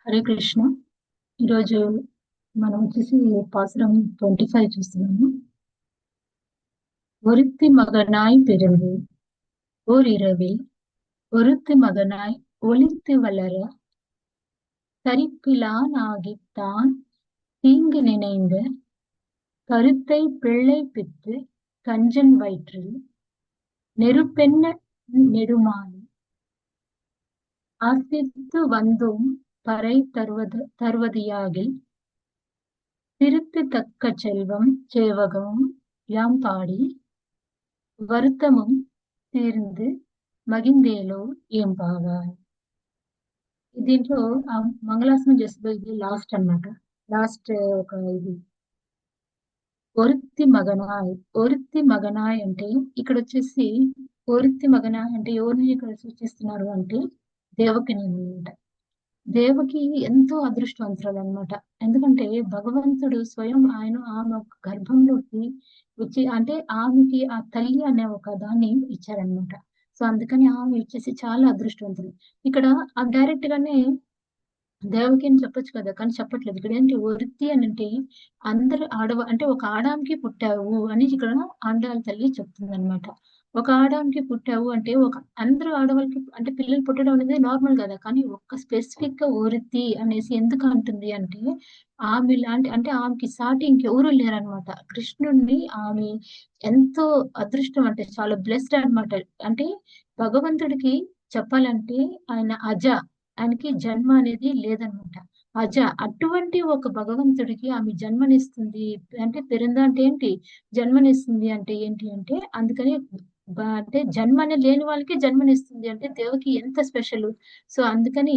హరే కృష్ణ. ఈరోజు మనం వచ్చేసి పాసురం 25 చూస్తున్నాము. ஒருத்தி மகனாய் பிறந்து ஓரிரவில் ஒருத்தி மகனாய் ஒளித்து வளர தரிப்பிலான் ஆகித்தான் தீங்கு நினைந்த கருத்தை பிள்ளை பித்து கஞ்சன் வயிற்றில் நெருப்பென்ன நெடுமாலும் ஆசித்து வந்தும் பறை தருவதியாகில் திருத்தி தக்க செல்வம் சேவகமும் யாம் பாடி வருத்தமும் తీర్ந்து మగిందేలో ఏం బాగా. దీంట్లో మంగళాసనం చేస్తుంది. ఇది లాస్ట్ అన్నమాట. లాస్ట్ ఒక ఇది ఒరుత్తి మగనాయ్ అంటే ఇక్కడ వచ్చేసి ఒరుత్తి మగనాయ్ అంటే ఎవరిని ఇక్కడ సూచిస్తున్నారు అంటే దేవకిని అన్నమాట. దేవకి ఎంతో అదృష్టవంతురాలు అనమాట. ఎందుకంటే భగవంతుడు స్వయం ఆమె ఒక గర్భంలోకి వచ్చి అంటే ఆమెకి ఆ తల్లి అనే ఒక దాన్ని ఇచ్చారనమాట. సో అందుకని ఆమె వచ్చేసి చాలా అదృష్టవంతులు. ఇక్కడ డైరెక్ట్ గానే దేవకి అని చెప్పొచ్చు కదా, కానీ చెప్పట్లేదు. ఇక్కడ ఏంటి వృత్తి అని అంటే అందరు అంటే ఒక ఆడాంకి పుట్టావు అని ఇక్కడ ఆండాళ్ళ తల్లి చెప్తుంది అనమాట. ఒక ఆడాంకి పుట్టావు అంటే అందరూ ఆడవాళ్ళకి అంటే పిల్లలు పుట్టడం అనేది నార్మల్ కదా, కానీ ఒక్క స్పెసిఫిక్ గా వృత్తి అనేసి ఎందుకు అంటుంది అంటే ఆమె లాంటి అంటే ఆమెకి సాటి ఇంకెవరూ లేరనమాట. కృష్ణుడిని ఆమె ఎంతో అదృష్టం అంటే చాలా బ్లెస్డ్ అనమాట. అంటే భగవంతుడికి చెప్పాలంటే ఆయన ఆయనకి జన్మ అనేది లేదనమాట. అటువంటి ఒక భగవంతుడికి ఆమె జన్మనిస్తుంది అంటే అంటే ఏంటి, జన్మనిస్తుంది అంటే ఏంటి అంటే అందుకని అంటే జన్మ అనేది లేని వాళ్ళకి జన్మనిస్తుంది అంటే దేవకి ఎంత స్పెషల్. సో అందుకని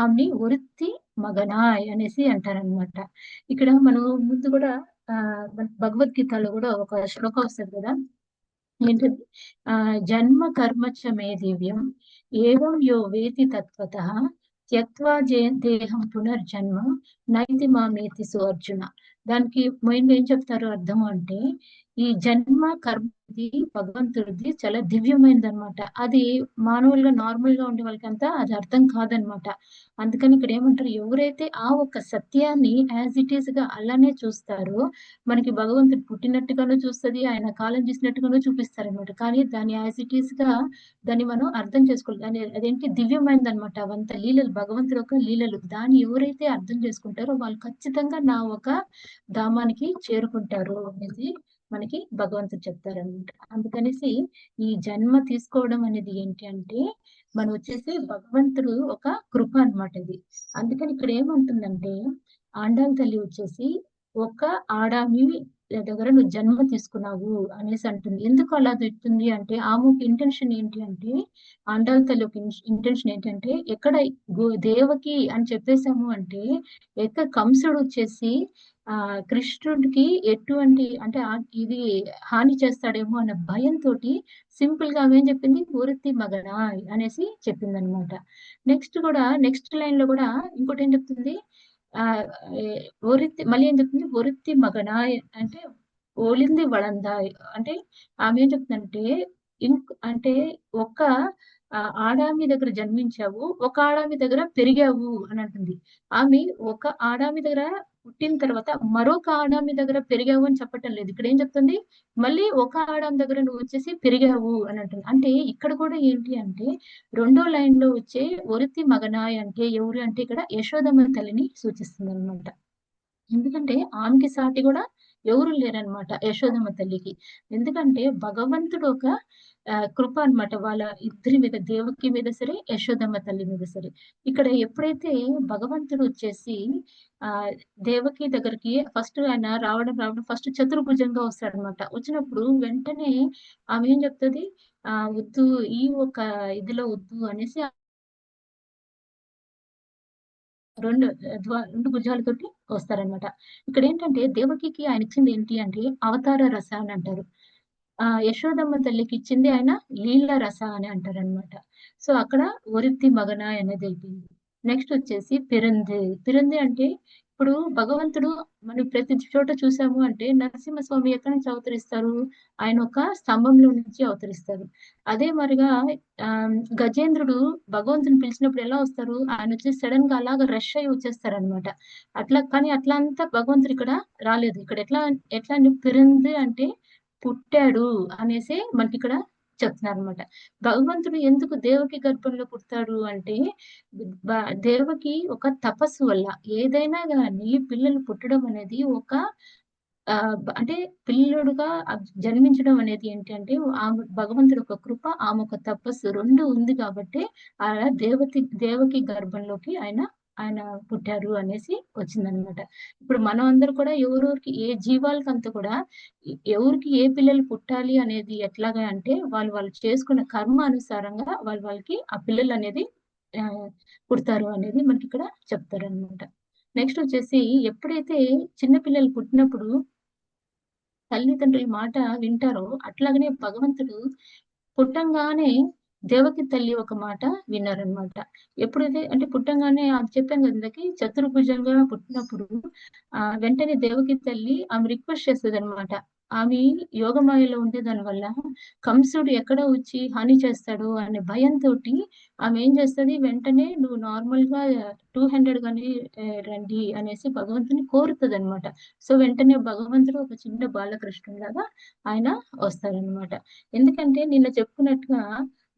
ఆమెని వృత్తి మగనాయ్ అనేసి అంటారనమాట. ఇక్కడ మనం ముందు కూడా భగవద్గీతలో కూడా ఒక శ్లోకం వస్తుంది కదా, ఏంటది, జన్మ కర్మచ మే దివ్యం ఏవం యో వేతి తత్వతః త్యక్వా దేహం పునర్జన్మ నైతి మామేతి సో అర్జున. దానికి మెయిన్ ఏం చెప్తారు అర్థం అంటే ఈ జన్మ కర్మది భగవంతుడిది చాలా దివ్యమైనది అనమాట. అది మానవులుగా నార్మల్ గా ఉండే వాళ్ళకంతా అది అర్థం కాదనమాట. అందుకని ఇక్కడ ఏమంటారు, ఎవరైతే ఆ ఒక్క సత్యాన్ని యాజ్ ఇట్ ఈస్ గా అలానే చూస్తారో మనకి భగవంతుడు పుట్టినట్టుగాను చూస్తుంది, ఆయన కాలం చేసినట్టుగాను చూపిస్తారనమాట. కానీ దాన్ని యాజ్ ఇట్ ఈస్ గా దాన్ని మనం అర్థం చేసుకోవాలి. దాని అదేంటి దివ్యమైనది అనమాట. అవంత లీలలు, భగవంతుడు యొక్క లీలలు. దాన్ని ఎవరైతే అర్థం చేసుకుంటారో వాళ్ళు ఖచ్చితంగా నా ఒక ధామానికి చేరుకుంటారు అనేసి మనకి భగవంతుడు చెప్తారనమాట. అందుకనేసి ఈ జన్మ తీసుకోవడం అనేది ఏంటి అంటే మనం వచ్చేసి భగవంతుడు ఒక కృప అనమాట ఇది. అందుకని ఇక్కడ ఏమంటుందంటే ఆండాళ్ళ తల్లి వచ్చేసి ఒక ఆడామి దగ్గర నువ్వు జన్మ తీసుకున్నావు అనేసి అంటుంది. ఎందుకు అలా చెప్తుంది అంటే ఆమె ఇంటెన్షన్ ఏంటి అంటే ఆండాళ్ళ తల్లి ఒక ఇంటెన్షన్ ఏంటంటే ఎక్కడ దేవకి అని చెప్పేశాము అంటే ఎక్కడ కంసుడు వచ్చేసి కృష్ణుడికి ఎటువంటి అంటే ఇది హాని చేస్తాడేమో అన్న భయంతో సింపుల్ గా ఏం చెప్పింది, వృత్తి మగన అనేసి చెప్పింది అనమాట. నెక్స్ట్ లైన్ లో కూడా ఇంకోటి ఏం చెప్తుంది, మళ్ళీ ఏం చెప్తుంది, వృత్తి మగనాయ్ అంటే ఓలింది వళందాయ్ అంటే ఆమె ఏం చెప్తుందంటే అంటే ఒక ఆడామి దగ్గర జన్మించావు, ఒక ఆడామి దగ్గర పెరిగావు అని అంటుంది. ఆమె ఒక ఆడామి దగ్గర పుట్టిన తర్వాత మరొక ఆడామి దగ్గర పెరిగావు అని చెప్పటం లేదు. ఇక్కడ ఏం చెప్తుంది, మళ్ళీ ఒక ఆడామి దగ్గర నువ్వు వచ్చేసి పెరిగావు అని అంటుంది. అంటే ఇక్కడ కూడా ఏంటి అంటే రెండో లైన్ లో వచ్చే వృత్తి మగనాయ్ అంటే ఎవరు అంటే ఇక్కడ యశోదమ్మ తల్లిని సూచిస్తుంది అనమాట. ఎందుకంటే ఆమెకి సాటి కూడా ఎవరు లేరనమాట యశోదమ్మ తల్లికి. ఎందుకంటే భగవంతుడు ఒక కృప అనమాట వాళ్ళ ఇద్దరి మీద, దేవకి మీద సరే యశోదమ్మ తల్లి మీద సరే. ఇక్కడ ఎప్పుడైతే భగవంతుడు వచ్చేసి దేవకి దగ్గరికి ఫస్ట్ ఆయన రావడం ఫస్ట్ చతుర్భుజంగా వస్తాడనమాట. వచ్చినప్పుడు వెంటనే ఆమె ఏం చెప్తుంది, వద్దు ఈ ఒక ఇదిలో వద్దు అనేసి రెండు భుజాలతోటి వస్తారనమాట. ఇక్కడ ఏంటంటే దేవకికి ఆయన ఇచ్చింది ఏంటి అంటే అవతార రస అని అంటారు. యశోదమ్మ తల్లికి ఇచ్చింది ఆయన లీల రస అని అంటారు అనమాట. సో అక్కడ వృత్తి మగన అనేది అయిపోయింది. నెక్స్ట్ వచ్చేసి పిరంది అంటే ఇప్పుడు భగవంతుడు మనం ప్రతి చోట చూసాము అంటే నరసింహస్వామి ఎక్కడి నుంచి అవతరిస్తారు? ఆయన ఒక స్తంభంలో నుంచి అవతరిస్తారు. అదే మరిగా గజేంద్రుడు భగవంతుని పిలిచినప్పుడు ఎలా వస్తారు? ఆయన వచ్చేసి సడెన్‌గా అలాగా రష్ అయ్యి వచ్చేస్తారనమాట. కానీ అట్లా అంతా భగవంతుడు ఇక్కడ రాలేదు. ఇక్కడ ఎట్లా ఎట్లా అంటే పిరంది అంటే పుట్టాడు అనేసి మనకిక్కడ చెప్తున్నారనమాట. భగవంతుడు ఎందుకు దేవకి గర్భంలో పుడతాడు అంటే దేవకి ఒక తపస్సు వల్ల ఏదైనా గాని పిల్లలు పుట్టడం అనేది ఒక అంటే పిల్లోడుగా జన్మించడం అనేది ఏంటి అంటే ఆమె భగవంతుడి ఒక కృప, ఆమె ఒక తపస్సు 2 ఉంది కాబట్టి ఆడ దేవకి గర్భంలోకి ఆయన ఆయన పుట్టారు అనేసి వచ్చిందనమాట. ఇప్పుడు మనం అందరూ కూడా ఎవరెవరికి ఏ జీవాలకంతా కూడా ఎవరికి ఏ పిల్లలు పుట్టాలి అనేది ఎట్లాగా అంటే వాళ్ళు చేసుకున్న కర్మ అనుసారంగా వాళ్ళకి ఆ పిల్లలు అనేది పుడతారు అనేది మనకిక్కడ చెప్తారనమాట. నెక్స్ట్ వచ్చేసి ఎప్పుడైతే చిన్న పిల్లలు పుట్టినప్పుడు తల్లిదండ్రుల మాట వింటారో అట్లాగనే భగవంతుడు పుట్టంగానే దేవకి తల్లి ఒక మాట విన్నారనమాట. ఎప్పుడైతే అంటే పుట్టంగానే అది చెప్పాను కదా ఇందాకి చతుర్భుజంగా పుట్టినప్పుడు వెంటనే దేవకి తల్లి ఆమె రిక్వెస్ట్ చేస్తదనమాట. ఆమె యోగమాయలో ఉండేదాని వల్ల కంసుడు ఎక్కడ వచ్చి హాని చేస్తాడో అనే భయంతోటి ఆమె ఏం చేస్తది వెంటనే నువ్వు నార్మల్‌గా 200 గాని రండి అనేసి భగవంతుని కోరుతదనమాట. సో, వెంటనే భగవంతుడు ఒక చిన్న బాలకృష్ణుడిలాగా ఆయన వస్తారనమాట. ఎందుకంటే నిన్న చెప్పుకున్నట్టుగా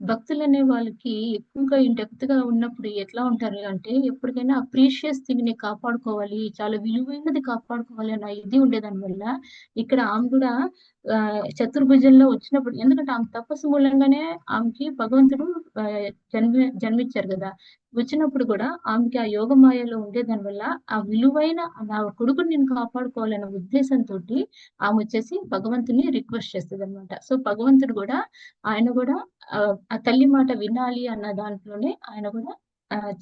భక్తులనే వాళ్ళకి ఎక్కువగా ఇన్ డెప్త్‌గా ఉన్నప్పుడు ఎట్లా ఉంటారు అంటే ఎప్పటికైనా ఆ ప్రీషియస్ థింగ్‌ని కాపాడుకోవాలి. చాలా విలువైనది కాపాడుకోవాలి అన్న ఇది ఉండేదాని వల్ల ఇక్కడ ఆమె కూడా చతుర్భుజంలో వచ్చినప్పుడు ఎందుకంటే ఆమె తపస్సు మూలంగానే ఆమెకి భగవంతుడు జన్మించారు కదా! వచ్చినప్పుడు కూడా ఆమెకి ఆ యోగమాయలో ఉండేదాని వల్ల ఆ విలువైన నా కొడుకుని నేను కాపాడుకోవాలన్న ఉద్దేశంతోటి ఆమె వచ్చేసి భగవంతుని రిక్వెస్ట్ చేస్తదనమాట. సో, భగవంతుడు కూడా ఆయన కూడా ఆ తల్లి మాట వినాలి అన్న దాంట్లోనే ఆయన కూడా ఆహ్,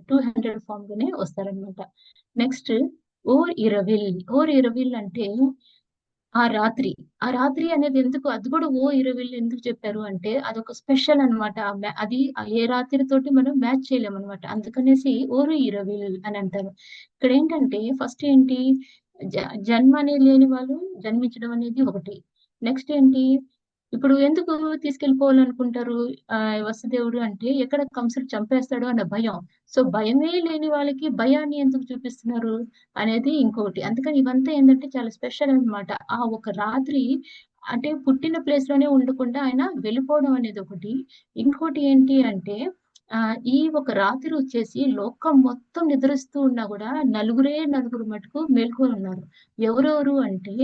200 ఫార్మ్ లోనే వస్తారనమాట. నెక్స్ట్ ఓర్ ఇరవిల్. ఓర్ ఇరవిల్ అంటే ఆ రాత్రి. ఆ రాత్రి అనేది ఎందుకు అది కూడా ఓ ఇరవిల్లు ఎందుకు చెప్పారు అంటే అదొక స్పెషల్ అన్నమాట. అది ఏ రాత్రితోటి మనం మ్యాచ్ చేయలేమన్నమాట. అందుకనేసి ఓరు ఇరవిల్ అని అంటారు. ఇక్కడేంటంటే ఫస్ట్ ఏంటి జన్మ అనేది లేని వాళ్ళు జన్మించడం అనేది ఒకటి. నెక్స్ట్ ఏంటి ఇప్పుడు ఎందుకు తీసుకెళ్ళిపోవాలనుకుంటారు వసుదేవుడు అంటే ఎక్కడ కంసుడు చంపేస్తాడో అన్న భయం. సో భయమే లేని వాళ్ళకి భయాన్ని ఎందుకు చూపిస్తున్నారు అనేది ఇంకొకటి. అందుకని ఇవంతా ఏందంటే చాలా స్పెషల్ అన్నమాట. ఆ ఒక రాత్రి అంటే పుట్టిన ప్లేస్ లోనే ఉండకుండా ఆయన వెళ్ళిపోవడం అనేది ఒకటి. ఇంకోటి ఏంటి అంటే ఈ ఒక రాత్రి వచ్చేసి లోకం మొత్తం నిద్రిస్తూ ఉన్నా కూడా నలుగురు మటుకు మేల్కొని ఉన్నారు. ఎవరెవరు అంటే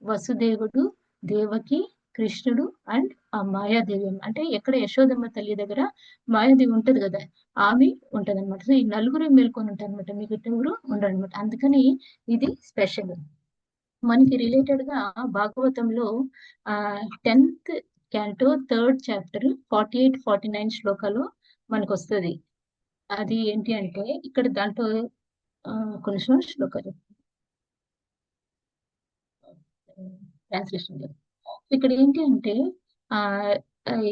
వసుదేవుడు, దేవకి, కృష్ణుడు అండ్ ఆ మాయాదేవి అంటే ఎక్కడ యశోదమ్మ తల్లి దగ్గర మాయాదేవి ఉంటది కదా! ఆమె ఉంటదన్నమాట. సో, ఈ నలుగురే మేల్కొని ఉంటారన్నమాట. మిగతా ఎవరు ఉండరన్నమాట. అందుకని ఇది స్పెషల్. మనకి రిలేటెడ్ గా భాగవతంలో 10th క్యాంటో 3rd చాప్టర్ 48, 49 శ్లోకాలు మనకొస్తది. అది ఏంటి అంటే ఇక్కడ దాంట్లో ఒక నిమిషం శ్లోకాలు ట్రాన్స్లేషన్ ఇక్కడ ఏంటి అంటే ఆహ్,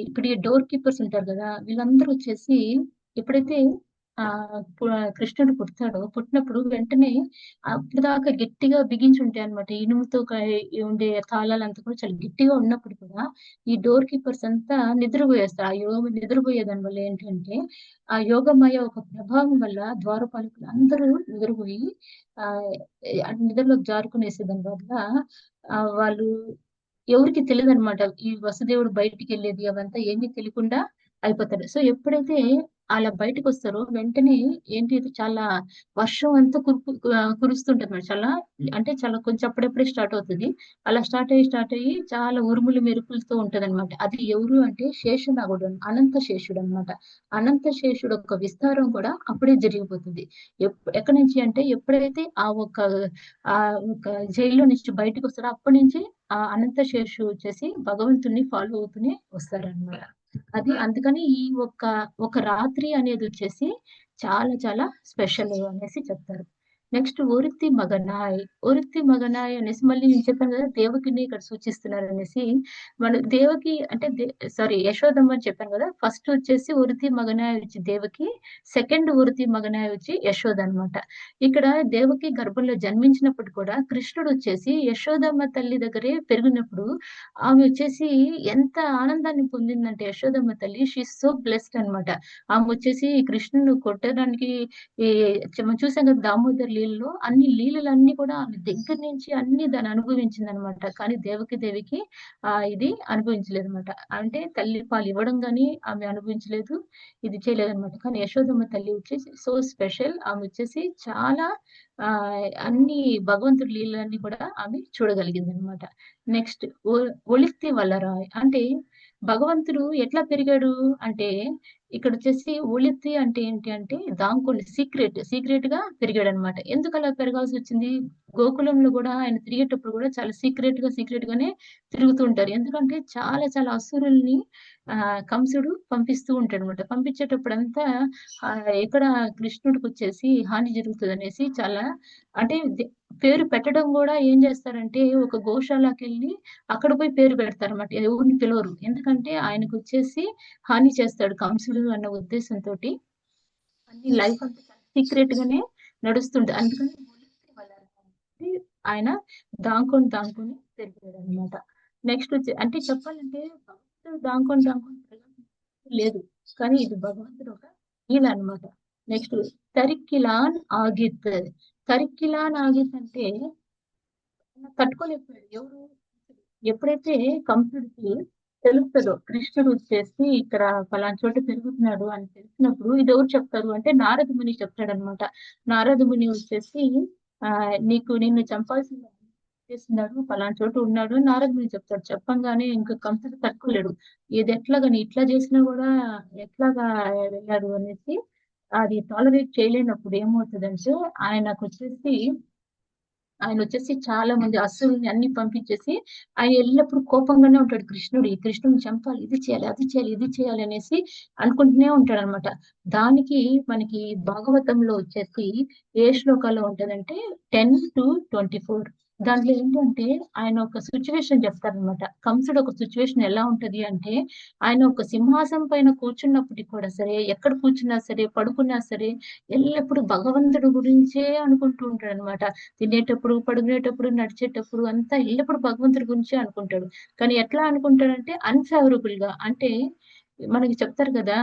ఇప్పుడు ఈ డోర్ కీపర్స్ ఉంటారు గదా! వీళ్ళందరూ వచ్చేసి ఎప్పుడైతే కృష్ణుడు పుడతాడో పుట్టినప్పుడు వెంటనే అప్పటిదాకా గట్టిగా బిగించుంటాయన్నమాట. ఇనుముతో ఉండే తాళాలంతా కూడా చాలా గట్టిగా ఉన్నప్పుడు కూడా ఈ డోర్ కీపర్స్ అంతా నిద్రపోయేస్తారు. నిద్రపోయేదాని వల్ల ఏంటంటే ఆ యోగమాయ ఒక ప్రభావం వల్ల ద్వారపాలకులు అందరూ నిద్రపోయి ఆహ్, నిద్రలోకి జారుకునేసేదాని వల్ల వాళ్ళు ఎవరికీ తెలీదనమాట. ఈ వసుదేవుడు బయటికెళ్ళేది అవంతా ఏమీ తెలియకుండా అయిపోతాడు. సో, ఎప్పుడైతే అలా బయటకొస్తారో వెంటనే ఏంటి ఇది చాలా వర్షం అంతా కురుస్తుంటదన్నమాట. చాలా కొంచెం అప్పుడప్పుడే స్టార్ట్ అవుతది. అలా స్టార్ట్ అయ్యి చాలా ఉరుములు, మెరుపులతో ఉంటదన్నమాట. అది ఎవరు అంటే శేషనాగుడు అనంత శేషుడన్నమాట. అనంత శేషుడు యొక్క విస్తారం కూడా అప్పుడే జరిగిపోతుంది. ఎక్కడి నుంచి అంటే ఎప్పుడైతే ఒక జైల్లో నుంచి బయటకొస్తాడో అప్పటి నుంచి అనంత శేషు వచ్చేసి భగవంతుడిని ఫాలో అవుతూనే వస్తారనమాట. అది అందుకని ఈ ఒక రాత్రి అనేది వచ్చేసి చాలా చాలా స్పెషల్ అనేసి చెప్తారు. నెక్స్ట్ ఒరిత్తి మగనాయ్. ఒరిత్తి మగనాయ్ అనేసి మళ్ళీ నేను చెప్పాను కదా! దేవకిని ఇక్కడ సూచిస్తున్నారనేసి. దేవకి అంటే సారీ యశోదమ్మ అని చెప్పాను కదా! ఫస్ట్ వచ్చేసి ఒరిత్తి మగనాయ్ వచ్చి దేవకి. సెకండ్ ఒరిత్తి మగనాయ్ వచ్చి యశోద అన్నమాట. ఇక్కడ దేవకి గర్భంలో జన్మించినప్పుడు కూడా కృష్ణుడు వచ్చేసి యశోదమ్మ తల్లి దగ్గరే పెరిగినప్పుడు ఆమె వచ్చేసి ఎంత ఆనందాన్ని పొందిందంటే యశోదమ్మ తల్లి షీ ఈస్ సో బ్లెస్డ్ అన్నమాట. ఆమె వచ్చేసి కృష్ణుడిని కొట్టడానికి ఈ మనం చూసాం కదా దామోదర్ లీలలో అన్ని లీలలన్నీ కూడా ఆమె దగ్గర నుంచి అన్ని దాన్ని అనుభవించిందనమాట. కానీ దేవికి ఇది అనుభవించలేదనమాట. అంటే తల్లి పాలు ఇవ్వడం గాని ఆమె అనుభవించలేదు. ఇది చేయలేదనమాట. కానీ యశోదమ్మ తల్లి వచ్చేసి సో స్పెషల్. ఆమె వచ్చేసి చాలా అన్ని భగవంతుడి లీలలన్నీ కూడా ఆమె చూడగలిగిందనమాట. నెక్స్ట్ ఒలిత్తి వల్లరాయ్ అంటే భగవంతుడు ఎట్లా పెరిగాడు అంటే ఇక్కడ వచ్చేసి ఒలిత్తి అంటే ఏంటి అంటే దాంకొని సీక్రెట్ గా పెరిగాడనమాట. ఎందుకు అలా పెరగాల్సి వచ్చింది? గోకులంలో కూడా ఆయన తిరిగేటప్పుడు కూడా చాలా సీక్రెట్ గానే తిరుగుతూ ఉంటారు. ఎందుకంటే చాలా చాలా అసురుల్ని కంసుడు పంపిస్తూ ఉంటాడు అనమాట. పంపించేటప్పుడంతా ఎక్కడ కృష్ణుడికి వచ్చేసి హాని జరుగుతుంది అనేసి చాలా అంటే పేరు పెట్టడం కూడా ఏం చేస్తారంటే ఒక గోశాలకెళ్ళి అక్కడ పోయి పేరు పెడతారన్నమాట. ఎవరిని పిలవరు. ఎందుకంటే ఆయనకు వచ్చేసి హాని చేస్తాడు కంసుడు అన్న ఉద్దేశంతోటి అన్ని లైఫ్ అంతా చాలా సీక్రెట్ గానే నడుస్తుంటది. అందుకని పోలీసులు వాళ్ళని ఆయన దాంకొని పెరిగాడు అనమాట. నెక్స్ట్ వచ్చి అంటే చెప్పాలంటే భగవంతుడు దాంకొని పెరగాల్సిన లేదు. కానీ ఇది భగవంతుడు ఒక లీల అన్నమాట. నెక్స్ట్ తరిక్కిలాన్ ఆగిత్. తరిక్కిలాన్ ఆగిత్ అంటే తట్టుకోలేకపోయాడు. ఎవరు? ఎప్పుడైతే కంసుడికి తెలుస్తుందో కృష్ణుడు వచ్చేసి ఇక్కడ పలానా చోట పెరుగుతున్నాడు అని తెలిసినప్పుడు ఇది ఎవరు చెప్తారు అంటే నారద ముని చెప్తాడనమాట. నారద ముని వచ్చేసి నిన్ను చంపాల్సిన చేస్తున్నాడు, పలానా చోట ఉన్నాడు అని నారద ముని చెప్తాడు. చెప్పంగానే ఇంకా కంసుడు తట్టుకోలేడు. ఇది ఎట్లాగని ఇట్లా చేసినా కూడా ఎట్లాగా వెళ్ళాడు అనేసి అది టాలరేట్ చేయలేనప్పుడు ఏమవుతుందంటే ఆయన వచ్చేసి చాలా మంది అసురుల్ని అన్ని పంపించేసి ఆయన ఎల్లప్పుడూ కోపంగానే ఉంటాడు. కృష్ణుడిని చంపాలి, ఇది చేయాలి, అది చేయాలి, ఇది చేయాలి అనేసి అనుకుంటూనే ఉంటాడు అనమాట. దానికి మనకి భాగవతంలో వచ్చేసి ఏ శ్లోకాల్లో ఉంటదంటే 10-24. దాంట్లో ఏంటంటే ఆయన ఒక సిచ్యువేషన్ చెప్తారనమాట. కంసుడు ఒక సిచ్యువేషన్ ఎలా ఉంటది అంటే ఆయన ఒక సింహాసనం పైన కూర్చున్నప్పటికి కూడా సరే, ఎక్కడ కూర్చున్నా సరే, పడుకున్నా సరే, ఎల్లప్పుడూ భగవంతుడి గురించే అనుకుంటూ ఉంటాడు అనమాట. తినేటప్పుడు, పడుకునేటప్పుడు, నడిచేటప్పుడు అంతా ఎల్లప్పుడు భగవంతుడి గురించే అనుకుంటాడు. కానీ ఎట్లా అనుకుంటాడంటే అన్ఫేవరబుల్ గా అంటే మనకి చెప్తారు కదా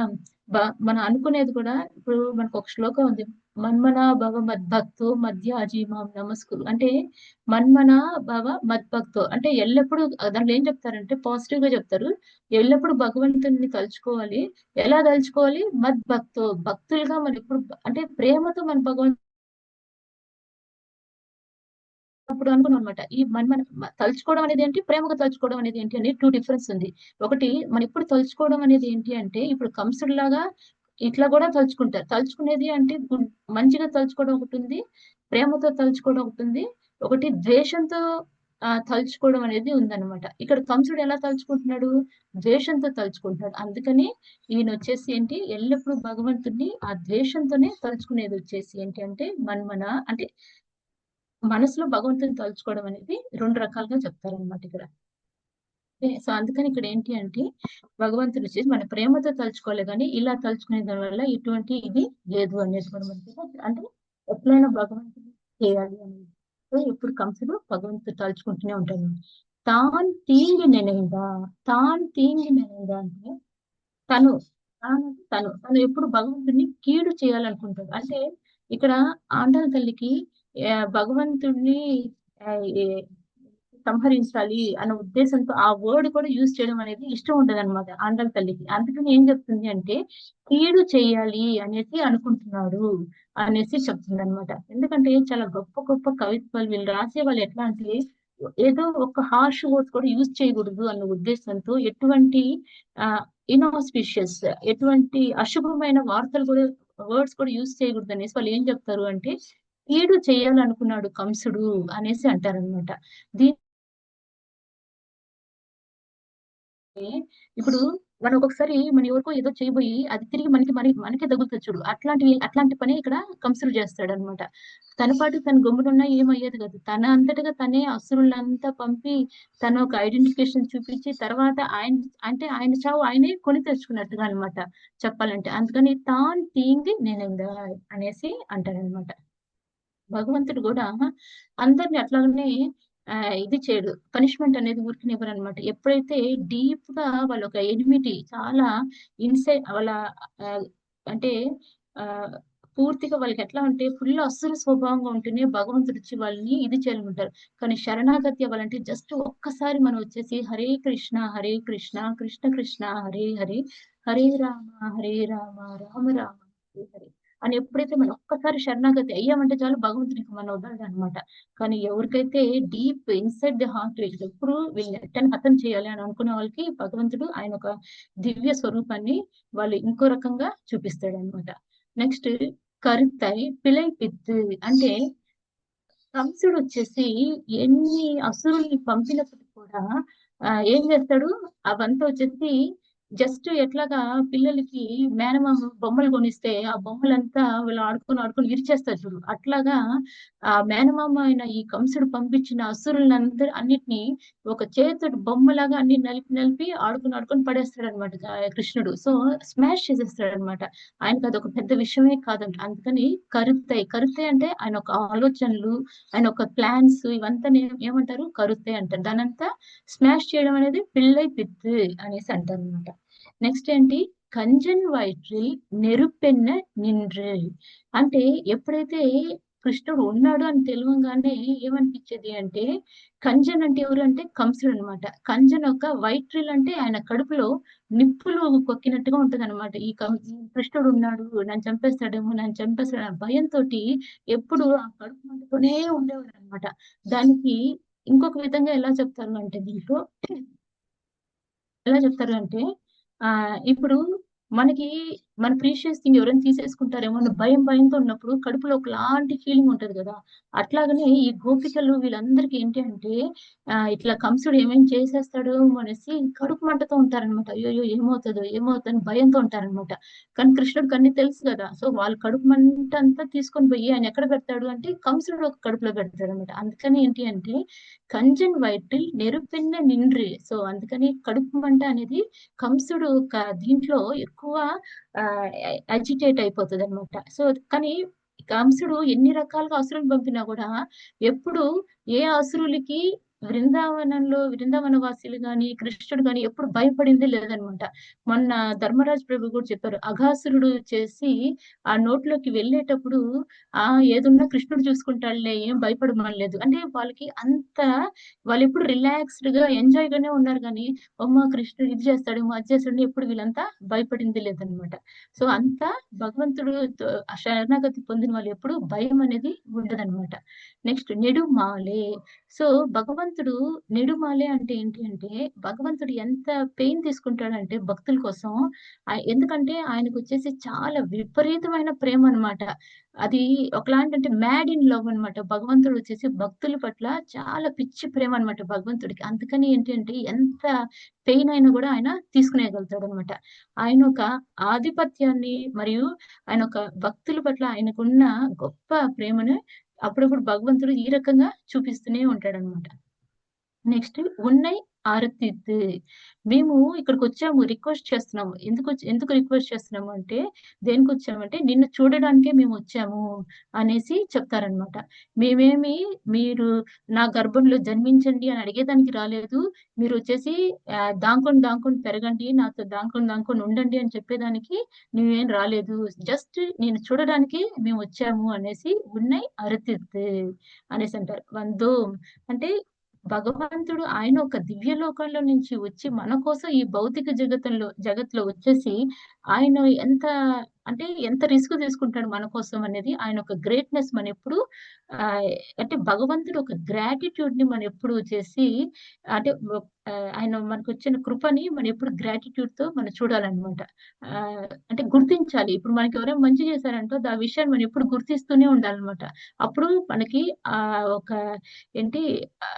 మనం అనుకునేది కూడా ఇప్పుడు మనకు ఒక శ్లోకం ఉంది. మన్మనా భవ మద్భక్తో మధ్యాజీమాం నమస్కురు అంటే మన్మనా భవ మద్భక్తో అంటే ఎల్లప్పుడూ దాంట్లో ఏం చెప్తారంటే పాజిటివ్ గా చెప్తారు. ఎల్లప్పుడూ భగవంతుని తలుచుకోవాలి. ఎలా తలుచుకోవాలి? మద్భక్తో భక్తులుగా మనం ఎప్పుడు అంటే ప్రేమతో మన భగవంతుడు అప్పుడు అనుకున్నాం అనమాట. ఈ తలుచుకోవడం అనేది ఏంటి? ప్రేమగా తలుచుకోవడం అనేది ఏంటి అని 2 డిఫరెన్స్ ఉంది. ఒకటి మనం ఇప్పుడు తలుచుకోవడం అనేది ఏంటి అంటే ఇప్పుడు కంసుడిలాగా ఇట్లా కూడా తలుచుకుంటారు. తలుచుకునేది అంటే మంచిగా తలుచుకోవడం ఒకటుంది. ప్రేమతో తలుచుకోవడం ఒకటుంది. ఒకటి ద్వేషంతో తలుచుకోవడం అనేది ఉందన్నమాట. ఇక్కడ కంసుడు ఎలా తలుచుకుంటున్నాడు? ద్వేషంతో తలుచుకుంటున్నాడు. అందుకని ఈయనొచ్చేసి ఏంటి ఎల్లప్పుడూ భగవంతుడిని ఆ ద్వేషంతోనే తలుచుకునేది వచ్చేసి ఏంటి అంటే మన్మన అంటే మనసులో భగవంతుని తలుచుకోవడం అనేది 2 రకాలుగా చెప్తారనమాట ఇక్కడ. సో అందుకని ఇక్కడ ఏంటి అంటే భగవంతుడు వచ్చేసి మన ప్రేమతో తలుచుకోవాలి కానీ ఇలా తలుచుకునే దాని వల్ల ఎటువంటి ఇది లేదు అనేది కూడా మనకి అంటే ఎట్లైనా భగవంతుని చేయాలి అనేది. సో ఎప్పుడు కంసుడు భగవంతుడు తలుచుకుంటూనే ఉంటాడు. తాన్ తీంగి నెనైదా అంటే తను తను ఎప్పుడు భగవంతుడిని కీడు చేయాలనుకుంటాడు. అంటే ఇక్కడ ఆండాళ్ళ తల్లికి భగవంతుడిని ఆ, ఏ- సంహరించాలి అన్న ఉద్దేశంతో ఆ వర్డ్ కూడా యూజ్ చేయడం అనేది ఇష్టం ఉంటది అనమాట ఆండాళ్ళ తల్లికి. అందుకని ఏం చెప్తుంది అంటే కీడు చేయాలి అనేసి అనుకుంటున్నాడు అనేసి చెప్తుంది అనమాట. ఎందుకంటే చాలా గొప్ప గొప్ప కవిత్వాలు వీళ్ళు రాసే వాళ్ళు ఎట్లా అంటే ఏదో ఒక హార్ష్ వర్డ్స్ కూడా యూజ్ చేయకూడదు అన్న ఉద్దేశంతో ఎటువంటి ఆ ఇన్ఆస్పిషియస్ ఎటువంటి అశుభమైన వార్తలు కూడా వర్డ్స్ కూడా యూజ్ చేయకూడదు అనేసి వాళ్ళు ఏం చెప్తారు అంటే కీడు చేయాలనుకున్నాడు కంసుడు అనేసి అంటారనమాట. దీని ఇప్పుడు మనం ఒక్కొక్కసారి మన ఎవరికో ఏదో చేయబోయి అది తిరిగి మనకే తగులుతది చూడు. అట్లాంటి పనే ఇక్కడ కంసుడు చేస్తాడనమాట. తన పాటుకు తను గమ్మునున్నా ఏమయ్యేది కాదు. తన అంతటగా తనే అసురులంతా పంపి తను ఒక ఐడెంటిఫికేషన్ చూపించి తర్వాత ఆయన చావు ఆయనే కొని తెచ్చుకున్నట్టుగా అన్నమాట చెప్పాలంటే. అందుకని తాను తీయింది నేనిందా అనేసి అంటాడనమాట. భగవంతుడు గూడా అందరిని అట్లాగనే ఇది చేయడు. పనిష్మెంట్ అనేది ఊరికనే ఇవ్వరనమాట. ఎప్పుడైతే డీప్‌గా వాళ్ళొక ఎనిమిటీ చాలా వాళ్ళ ఆహ్, అంటే ఆహ్, పూర్తిగా వాళ్ళకెట్లా అంటే ఫుల్ అసుర స్వభావంగా ఉంటేనే భగవంతుడొచ్చి వాళ్ళని ఇది చేయాలనుకుంటారు. కానీ శరణాగతి అవ్వాలంటే జస్ట్ ఒక్కసారి మనం వచ్చేసి హరే కృష్ణ, హరే కృష్ణ, కృష్ణ కృష్ణ హరే హరే, హరే రామ, హరే రామ, రామ రామ హరే హరే అని ఎప్పుడైతే మనం ఒక్కసారి శరణాగతి అయ్యామంటే చాలు భగవంతునికి మనం వదలడనమాట. కానీ ఎవరికైతే డీప్ ఇన్‌సైడ్ ది హార్ట్ ఎప్పుడు వీళ్ళని ఎట్టని హతం చేయాలి అని అనుకునే వాళ్ళకి భగవంతుడు ఆయన ఒక దివ్య స్వరూపాన్ని వాళ్ళు ఇంకో రకంగా చూపిస్తాడనమాట. నెక్స్ట్ కరుత్తై పిలై పిత్తు అంటే కంసుడొచ్చేసి ఎన్ని అసురుల్ని పంపినప్పటికి కూడా ఏం చేస్తాడు? అవంతా వచ్చేసి జస్ట్ ఎట్లాగా పిల్లలకి మేనమామ బొమ్మలు కొనిస్తే, ఆ బొమ్మలంతా వీళ్ళు ఆడుకొని విరిచేస్తారు చూడు. అట్లాగా మేనమామ అయిన ఈ కంసుడు పంపించిన అన్నిటిని ఒక చేత్తోటి బొమ్మలాగా అన్ని నలిపి ఆడుకొని పడేస్తాడనమాట కృష్ణుడు. So, smash చేసేస్తాడనమాట. ఆయనకదొక పెద్ద విషయమే కాదంట. అందుకని కరుత్తై అంటే ఆయన ఒక ఆలోచనలు ఆయన ఒక ప్లాన్స్ ఇవంతా ఏమంటారు కరుతే అంటారు. దానంతా స్మాష్ చేయడం అనేది పిల్లై పిత్తు అనేసి అంటారనమాట. నెక్స్ట్ ఏంటి కంజన్ వయిற்றில் నెరుపెన్న నిன்று అంటే ఎప్పుడైతే కృష్ణుడు ఉన్నాడు అని తెలవంగానే ఏమనిపించేది అంటే కంజన్ అంటే ఎవరు అంటే కంసుడు అనమాట. కంజన్ ఒక వైట్రిల్ అంటే ఆయన కడుపులో నిప్పులు కొక్కినట్టుగా ఉంటదనమాట. ఈ కృష్ణుడు ఉన్నాడు నన్ను చంపేస్తాడు అనే భయంతోటి ఎప్పుడు ఆ కడుపు మంటతోనే ఉండేవాడనమాట. దానికి ఇంకొక విధంగా ఎలా చెప్తారు అంటే దీంట్లో ఎలా చెప్తారు అంటే ఇప్పుడు మనకి మన ప్రీషియస్ థింగ్ ఎవరైనా తీసేసుకుంటారేమో అన్న భయంతో ఉన్నప్పుడు కడుపులో ఒకలాంటి ఫీలింగ్ ఉంటది కదా! అట్లాగనే ఈ గోపికలు వీళ్ళందరికీ ఏంటి అంటే ఇట్లా కంసుడు ఏమేమి చేసేస్తాడో అనేసి కడుపు మంటతో ఉంటారనమాట. అయ్యయ్యో! ఏమవుతదని భయంతో ఉంటారనమాట. కానీ కృష్ణుడికి అన్నీ తెలుసు కదా! సో, వాళ్ళు కడుపు మంట అంతా తీసుకొని పోయి ఆయన ఎక్కడ పెడతాడు అంటే కంసుడు ఒక కడుపులో పెడతాడనమాట. అందుకని ఏంటి అంటే కంజన్ వయటిల్ నెరుపెన్న నిండ్రి. సో, అందుకని కడుపు మంట అనేది కంసుడు దీంట్లో ఎక్కువ అజిటేట్ అయిపోతదనమాట. సో, కానీ కంసుడు ఎన్ని రకాలుగా అసురులను పంపినా గూడా ఎప్పుడు ఏ అసురులకి బృందావన వాసీలు గాని, కృష్ణుడు గాని ఎప్పుడు భయపడిందే లేదనమాట. మొన్న ధర్మరాజు ప్రభు కూడా చెప్పారు. అఘాసురుడు చేసి ఆ నోట్లోకి వెళ్ళేటప్పుడు ఏదున్నా కృష్ణుడు చూసుకుంటాడులే ఏం భయపడమనలేదు. అంటే వాళ్ళకి అంత వాళ్ళెప్పుడు రిలాక్స్‌డ్‌గా ఎంజాయ్ గానే ఉన్నారు గానీ, అమ్మ కృష్ణుడు ఇది చేస్తాడేమో, అది చేస్తాడేమో ఎప్పుడు వీళ్ళంతా భయపడింది లేదనమాట. సో, అంతా భగవంతుడు శరణాగతి పొందిన వాళ్ళు ఎప్పుడు భయం అనేది ఉండదనమాట. నెక్స్ట్ నెడుమాలే. సో, భగవంతుడు నెడుమాలే అంటే ఏంటి అంటే, భగవంతుడు ఎంత పెయిన్ తీసుకుంటాడంటే భక్తుల కోసం ఎందుకంటే ఆయనకొచ్చేసి చాలా విపరీతమైన ప్రేమనమాట. అది ఒకలాంటి అంటే మ్యాడ్ ఇన్ లవ్ అనమాట. భగవంతుడు వచ్చేసి భక్తుల పట్ల చాలా పిచ్చి ప్రేమ అనమాట భగవంతుడికి. అందుకని ఏంటి అంటే ఎంత పెయిన్ అయినా గూడా ఆయన తీసుకునేయగలుగుతాడనమాట. ఆయన ఒక ఆధిపత్యాన్ని మరియు ఆయన ఒక భక్తుల పట్ల ఆయనకున్న గొప్ప ప్రేమను అప్పుడప్పుడు భగవంతుడు ఈ రకంగా చూపిస్తూనే ఉంటాడనమాట. నెక్స్ట్ ఉన్నై ఆరతిద్దు. మేము ఇక్కడికొచ్చాము రిక్వెస్ట్ చేస్తున్నాము. ఎందుకు రిక్వెస్ట్ చేస్తున్నాము అంటే, దేనికొచ్చామంటే నిన్ను చూడడానికే మేమొచ్చాము అనేసి చెప్తారనమాట. మేమేమి మీరు నా గర్భంలో జన్మించండి అని అడిగేదానికి రాలేదు. మీరొచ్చేసి దాంకొని పెరగండి. నాతో దాంకొని ఉండండి అని చెప్పేదానికి మేమేం రాలేదు. జస్ట్ నిన్ను చూడడానికి మేమొచ్చాము అనేసి ఉన్నై అరతిద్దు అనేసంటారు. వందోం అంటే భగవంతుడు ఆయన ఒక దివ్య లోకంలో నుంచి వచ్చి మన కోసం ఈ భౌతిక జగత్తులో వచ్చేసి ఆయన ఎంత రిస్క్ తీసుకుంటాడు మన కోసం అనేది ఆయన ఒక గ్రేట్‌నెస్ మనెప్పుడు ఆహ్, అంటే భగవంతుడు ఒక గ్రాటిట్యూడ్‌ని మనెప్పుడు చేసి అంటే ఆయన మనకొచ్చిన కృపని మనం ఎప్పుడు గ్రాటిట్యూడ్‌తో మనం చూడాలనమాట. అంటే గుర్తించాలి. ఇప్పుడు మనకెవరైనా మంచి చేశారనుకో ఆ విషయాన్ని మనం ఎప్పుడు గుర్తిస్తూనే ఉండాలనమాట. అప్పుడు మనకి ఒక ఏంటి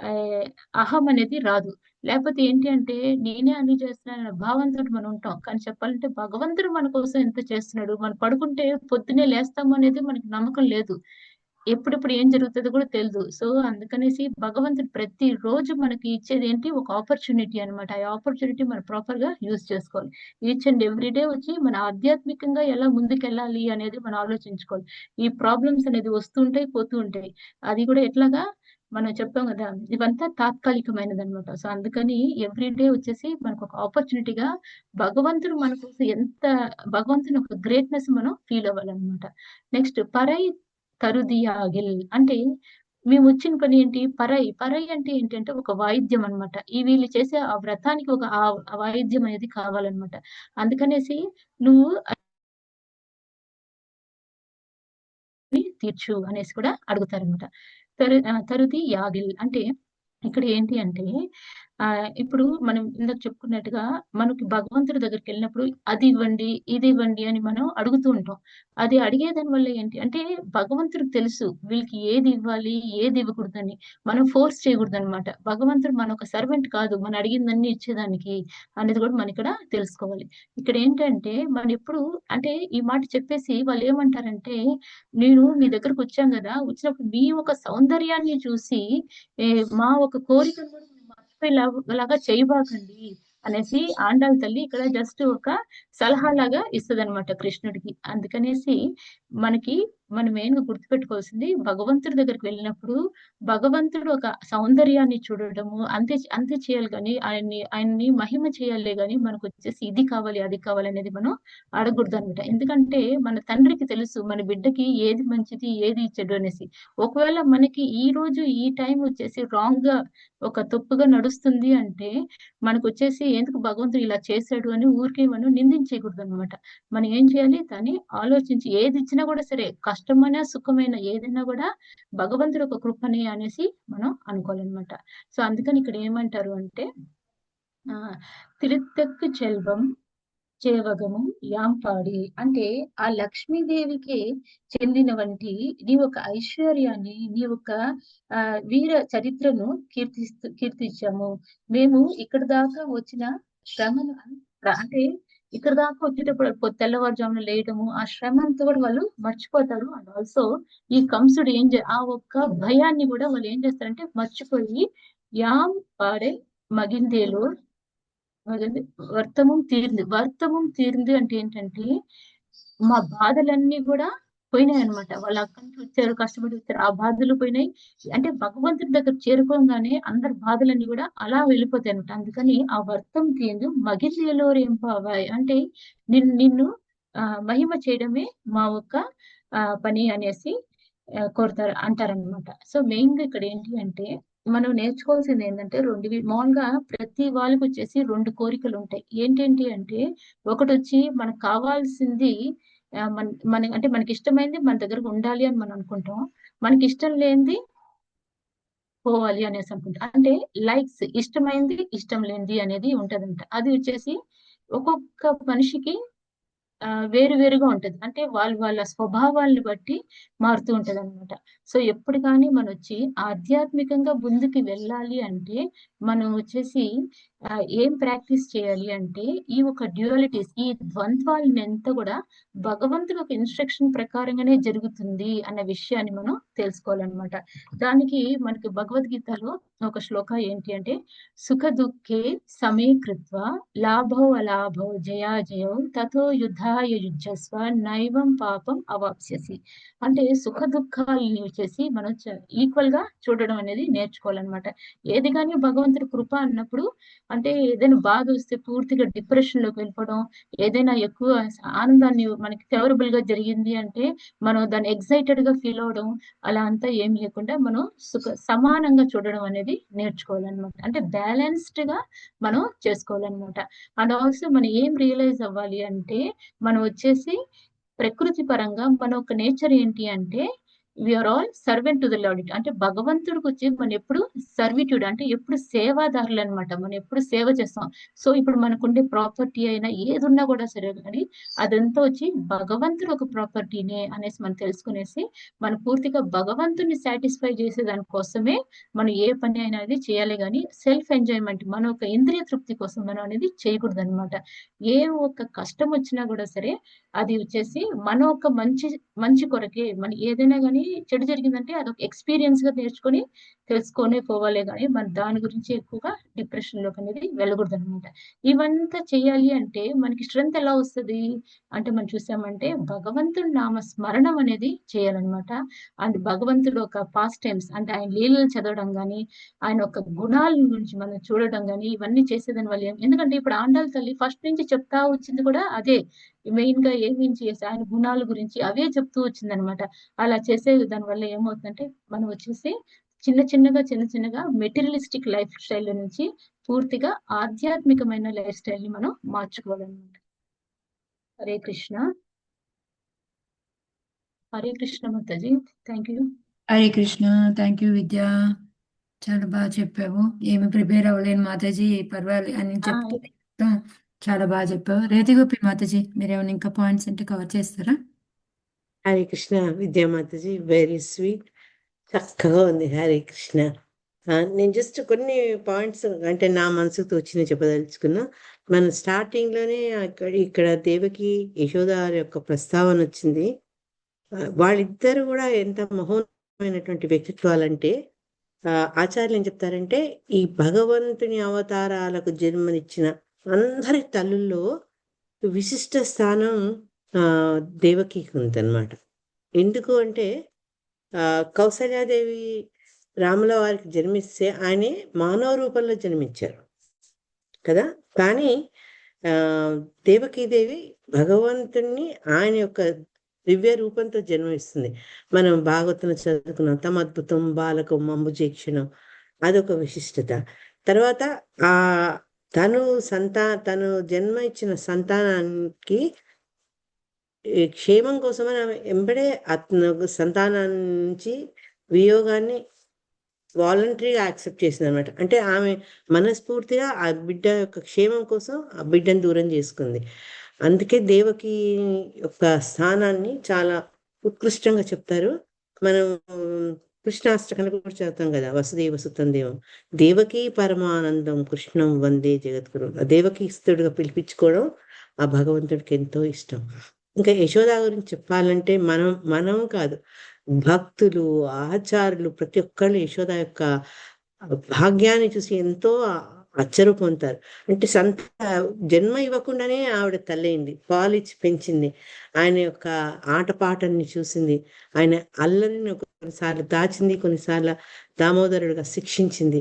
ఆహ్, అహం అనేది రాదు. లేకపోతే ఏంటి అంటే నేనే అన్ని చేస్తున్నాననే భావంతోటి మనం ఉంటాం. కానీ చెప్పాలంటే భగవంతుడు మన కోసం ఎంత చేస్తున్నాడు. మనం పడుకుంటే పొద్దున్నే లేస్తాము అనేది మనకి నమ్మకం లేదు. ఎప్పుడెప్పుడు ఏం జరుగుతదో కూడా తెలీదు. సో, అందుకనేసి భగవంతుడు ప్రతిరోజు మనకి ఇచ్చేదేంటి ఒక ఆపర్చునిటీ అన్నమాట. ఆ ఆపర్చునిటీ మనం ప్రాపర్‌గా యూజ్ చేసుకోవాలి. ఈచ్ అండ్ ఎవ్రీ డే వచ్చి మన ఆధ్యాత్మికంగా ఎలా ముందుకెళ్ళాలి అనేది మనం ఆలోచించుకోవాలి. ఈ ప్రాబ్లమ్స్ అనేది వస్తూ ఉంటాయి, పోతూ ఉంటాయి. అది కూడా ఎట్లాగా మనం చెప్పాం గదా! ఇవంతా తాత్కాలికమైనదనమాట. సో, అందుకని ఎవ్రీ డే వచ్చేసి మనకొక ఆపర్చునిటీగా భగవంతుడు మన కోసం ఎంత భగవంతుని ఒక గ్రేట్‌నెస్ మనం ఫీల్ అవ్వాలనమాట. నెక్స్ట్ తరుదియాగిల్ అంటే మేమొచ్చిన పని ఏంటి? పరై అంటే ఏంటంటే ఒక వాయిద్యం అన్నమాట. ఈ వీళ్ళు చేసే ఆ వ్రతానికి ఒక ఆ వాయిద్యం అనేది కావాలన్నమాట. అందుకనేసి నువ్వు తీర్చు అనేసి కూడా అడుగుతారన్నమాట. తరుది యాగిల్ అంటే ఇక్కడ ఏంటి అంటే ఇప్పుడు మనం ఇందాక చెప్పుకున్నట్టుగా మనకి భగవంతుడి దగ్గరికెళ్ళినప్పుడు అది ఇవ్వండి, ఇది ఇవ్వండి అని మనం అడుగుతూ ఉంటాం. అది అడిగేదాని వల్ల ఏంటి అంటే భగవంతుడికి తెలుసు వీళ్ళకి ఏది ఇవ్వాలి, ఏది ఇవ్వకూడదని. మనం ఫోర్స్ చేయకూడదనమాట. భగవంతుడు మనొక సర్వెంట్ కాదు. మనం అడిగిందన్నీ ఇచ్చేదానికి అనేది కూడా మనం ఇక్కడ తెలుసుకోవాలి. ఇక్కడేంటంటే మనమెప్పుడు అంటే ఈ మాట చెప్పేసి వాళ్ళేమంటారంటే, నేను మీ దగ్గరకొచ్చాం గదా! వచ్చినప్పుడు మీ ఒక సౌందర్యాన్ని చూసి మా ఒక కోరికను కూడా మీరు మర్చిపోయేలాగా చేయబాకండి అనేసి ఆండాళ్ళ తల్లి ఇక్కడ జస్ట్ ఒక సలహాలాగా ఇస్తదనమాట కృష్ణుడికి. అందుకనేసి మనకి మనం మెయిన్‌గా గుర్తుపెట్టుకోవాల్సింది భగవంతుడి దగ్గరికి వెళ్ళినప్పుడు భగవంతుడు ఒక సౌందర్యాన్ని చూడడము అంతే అంతే చేయాలి గానీ ఆయన్ని మహిమ చేయాలే గానీ మనకొచ్చేసి ఇది కావాలి, అది కావాలనేది మనం అడగకూడదనమాట. ఎందుకంటే మన తండ్రికి తెలుసు మన బిడ్డకి ఏది మంచిది, ఏది చెడు అనేసి. ఒకవేళ మనకి ఈరోజు ఈ టైం వచ్చేసి రాంగ్‌గా ఒక తప్పుగా నడుస్తుంది అంటే, మనకొచ్చేసి ఎందుకు భగవంతుడు ఇలా చేశాడు అని ఊరికే మనం నిందించేయకూడదనమాట. మనం ఏం చేయాలి దాన్ని ఆలోచించి ఏదిచ్చినా గూడా సరే, కష్టమైనా, సుఖమైనా ఏదైనా గూడా భగవంతుడి ఒక కృపనే అనేసి మనం అనుకోవాలనమాట. సో, అందుకని ఇక్కడ ఏమంటారు అంటే "తిరుత్తెక్కు చెల్వం చేవగము యాంపాడి" అంటే ఆ లక్ష్మీదేవికి చెందినవంటి నీ ఒక ఐశ్వర్యాన్ని, నీ ఒక వీర చరిత్రను కీర్తించాము. మేము ఇక్కడి దాకా వచ్చిన శ్రమను అంటే ఇక్కడి దాకా వచ్చేటప్పుడు తెల్లవారుజామున లేయడము, ఆ శ్రమ అంతా కూడా వాళ్ళు మర్చిపోతారు. అండ్ ఆల్సో ఈ కంసుడు ఆ ఒక్క భయాన్ని కూడా వాళ్ళు ఏం చేస్తారంటే మర్చిపోయి యాం పాడే మగిందేలు అదండి. వర్తమం తీరింది అంటే ఏంటంటే, మా బాధలన్నీ గూడా పోయినాయన్నమాట. వాళ్ళు అక్కడి నుంచి వచ్చారు, కష్టపడి వచ్చారు. ఆ బాధలు పోయినాయి. అంటే భగవంతుడి దగ్గర చేరుకోంగానే అందరి బాధలన్నీ గూడా అలా వెళ్ళిపోతాయన్నమాట. అందుకని ఆ వర్తం తీయందు మగిలిలోరెంపావాయ్ అంటే నిన్ను మహిమ చేయడమే మా యొక్క పని అనేసి కోరుతారు అంటారన్నమాట. సో, మెయిన్‌గా ఇక్కడ ఏంటి అంటే మనం నేర్చుకోవాల్సిందేంటంటే 2 మామూలుగా ప్రతి వాళ్ళకొచ్చేసి 2 కోరికలుంటాయి. ఏంటేంటి అంటే, ఒకటొచ్చి మనకు కావాల్సింది మన మన అంటే మనకిష్టమైంది మన దగ్గర ఉండాలి అని మనం అనుకుంటాం. మనకిష్టం లేనిది పోవాలి అనేసి అనుకుంటాం. అంటే లైక్స్ ఇష్టమైంది, ఇష్టం లేనిది అనేది ఉంటదంట. అది వచ్చేసి ఒక్కొక్క మనిషికి వేరు వేరుగా ఉంటది. అంటే వాళ్ళ స్వభావాల్ని బట్టి మారుతూ ఉంటదనమాట. సో, ఎప్పుడు గాని మనొచ్చి ఆధ్యాత్మికంగా ముందుకు వెళ్ళాలి అంటే, మనం వచ్చేసి ఏం ప్రాక్టీస్ చేయాలి అంటే, ఈ ఒక డ్యుయాలిటీస్ ఈ ద్వంద్వాలనంతా గూడా భగవంతుడు ఒక ఇన్‌స్ట్రక్షన్ ప్రకారంగానే జరుగుతుంది అన్న విషయాన్ని మనం తెలుసుకోవాలనమాట. దానికి మనకి భగవద్గీతలో ఒక శ్లోక ఏంటి అంటే, సుఖ దుఃఖే సమే కృత్వా లాభౌ అలాభౌ జయాజయౌ తతో యుద్ధాయ యుజ్యస్వ నైవం పాపం అవాప్స్యసి. అంటే సుఖ దుఃఖాలని వచ్చేసి మనం ఈక్వల్ గా చూడడం అనేది నేర్చుకోవాలన్నమాట. ఏది గాని భగవంతుడి కృప అన్నప్పుడు అంటే ఏదైనా బాధ వస్తే పూర్తిగా డిప్రెషన్ లోకి వెళ్ళిపోవడం, ఏదైనా ఎక్కువ ఆనందాన్ని మనకి ఫేవరబుల్ గా జరిగింది అంటే మనం దాన్ని ఎక్సైటెడ్ గా ఫీల్ అవ్వడం అలా అంతా ఏం లేకుండా మనం సమానంగా చూడడం అనేది నేర్చుకోవాలన్నమాట. అంటే బ్యాలెన్స్డ్ గా మనం చేసుకోవాలన్నమాట. అండ్ ఆల్సో మనం ఏం రియలైజ్ అవ్వాలి అంటే మనం వచ్చేసి ప్రకృతి పరంగా మన ఒక నేచర్ ఏంటి అంటే we are all servant to the lord. అంటే భగవంతుడికి వచ్చి మనం ఎప్పుడు సర్విట్యూడ్, అంటే ఎప్పుడు సేవాదారులు అనమాట. మనం ఎప్పుడు సేవ చేస్తాం. సో ఇప్పుడు మనకుండే ప్రాపర్టీ అయినా ఏదున్నా కూడా సరే కానీ అదంతా వచ్చి భగవంతుడు ఒక ప్రాపర్టీనే అనేసి మనం తెలుసుకునేసి మనం పూర్తిగా భగవంతుని సాటిస్ఫై చేసే దానికోసమే మనం ఏ పని అయినా అనేది చేయాలి. కానీ సెల్ఫ్ ఎంజాయ్మెంట్, మన ఒక ఇంద్రియ తృప్తి కోసం మనం అనేది చేయకూడదు అనమాట. ఏ ఒక్క కష్టం వచ్చినా కూడా సరే అది వచ్చేసి మన ఒక మంచి మంచి కొరకే. మన ఏదైనా గానీ చెడు జరిగిందంటే అదొక ఎక్స్‌పీరియన్స్‌గా నేర్చుకొని తెలుసుకొనే పోవాలే గానీ, మన దాని గురించి ఎక్కువగా డిప్రెషన్‌లోకనేది వెళ్ళకూడదనమాట. ఇవంతా చేయాలి అంటే మనకి స్ట్రెంత్ ఎలా వస్తది? అంటే మనం చూసామంటే భగవంతుడి నామ స్మరణం అనేది చేయాలనమాట. అండ్ భగవంతుడు ఒక పాస్ట్ టైమ్స్ అంటే ఆయన లీలలు చదవడం గానీ, ఆయన యొక్క గుణాల గురించి మనం చూడడం గానీ, ఇవన్నీ చేసేదాని వల్ల ఎందుకంటే ఇప్పుడు ఆండాళ్ళ తల్లి ఫస్ట్ నుంచి చెప్తా వచ్చింది కూడా అదే. మెయిన్ గా ఏమేం చేసి ఆయన గుణాల గురించి అవే చెప్తూ వచ్చిందనమాట. అలా చేసే దాని వల్ల ఏమవుతుందంటే మనం వచ్చేసి చిన్న చిన్నగా మెటీరియలిస్టిక్ లైఫ్ స్టైల్ నుంచి పూర్తిగా ఆధ్యాత్మికమైన లైఫ్ స్టైల్ ని మనం మార్చుకోవాలన్నమాట. హరే కృష్ణ. హరే కృష్ణ మాతాజీ. Thank you. Hare Krishna. Thank you Vidya. చాలా బాగా చెప్పావు. ఏమి ప్రిపేర్ అవ్వలేను మాతాజీ, పర్వాలేదు అని చెప్తూ మొత్తం చాలా బాగా చెప్పావు. రేతి గోపి మాతాజీ, మీరేమైనా ఇంకా పాయింట్స్ అంటే కవర్ చేస్తారా? హరే కృష్ణ విద్యామాతాజీ, వెరీ స్వీట్, చక్కగా ఉంది. హరే కృష్ణ. నేను జస్ట్ కొన్ని పాయింట్స్ అంటే నా మనసుకు వచ్చిన చెప్పదలుచుకున్నా. మన స్టార్టింగ్లోనే ఇక్కడ దేవకి యశోద యొక్క ప్రస్తావన వచ్చింది. వాళ్ళిద్దరు కూడా ఎంత మహోన్నతమైనటువంటి వ్యక్తిత్వాలంటే ఆచార్యులు ఏం చెప్తారంటే ఈ భగవంతుని అవతారాలకు జన్మనిచ్చిన అందరి తల్లుల్లో విశిష్ట స్థానం దేవకికి ఉందన్నమాట. ఎందుకు అంటే కౌసల్యాదేవి రాముల వారికి జన్మిస్తే ఆయనే మానవ రూపంలో జన్మించారు కదా. కానీ దేవకీదేవి భగవంతుణ్ణి ఆయన యొక్క దివ్య రూపంతో జన్మిస్తుంది. మనం భాగవతం చదువుకున్నాం, తమద్భుతం బాలకం అంబుజేక్షణం, అదొక విశిష్టత. తర్వాత తను జన్మ ఇచ్చిన సంతానానికి క్షేమం కోసమని ఆమె ఎంబడే సంతానాన్ని వియోగాన్ని వాలంటరీగా యాక్సెప్ట్ చేసింది అనమాట. అంటే ఆమె మనస్ఫూర్తిగా ఆ బిడ్డ యొక్క క్షేమం కోసం ఆ బిడ్డను దూరం చేసుకుంది. అందుకే దేవకి యొక్క స్థానాన్ని చాలా ఉత్కృష్టంగా చెప్తారు. మనం కృష్ణాష్టకాన్ని కూడా చదువుతాం కదా, వసుదేవ సుతం దేవం దేవకి పరమానందం కృష్ణం వందే జగద్గురు. ఆ దేవకి ఇస్తుడుగా పిలిపించుకోవడం ఆ భగవంతుడికి ఎంతో ఇష్టం. ఇంకా యశోద గురించి చెప్పాలంటే మనం కాదు, భక్తులు ఆచారులు ప్రతి ఒక్కళ్ళు యశోద యొక్క భాగ్యాన్ని చూసి ఎంతో ఆశ్చర్య పొందుతారు. అంటే జన్మ ఇవ్వకుండానే ఆవిడ తల్లయింది, పాలిచ్చి పెంచింది, ఆయన యొక్క ఆటపాటల్ని చూసింది, ఆయన అల్లరిని కొన్నిసార్లు దాచింది, కొన్నిసార్లు దామోదరుడుగా శిక్షించింది.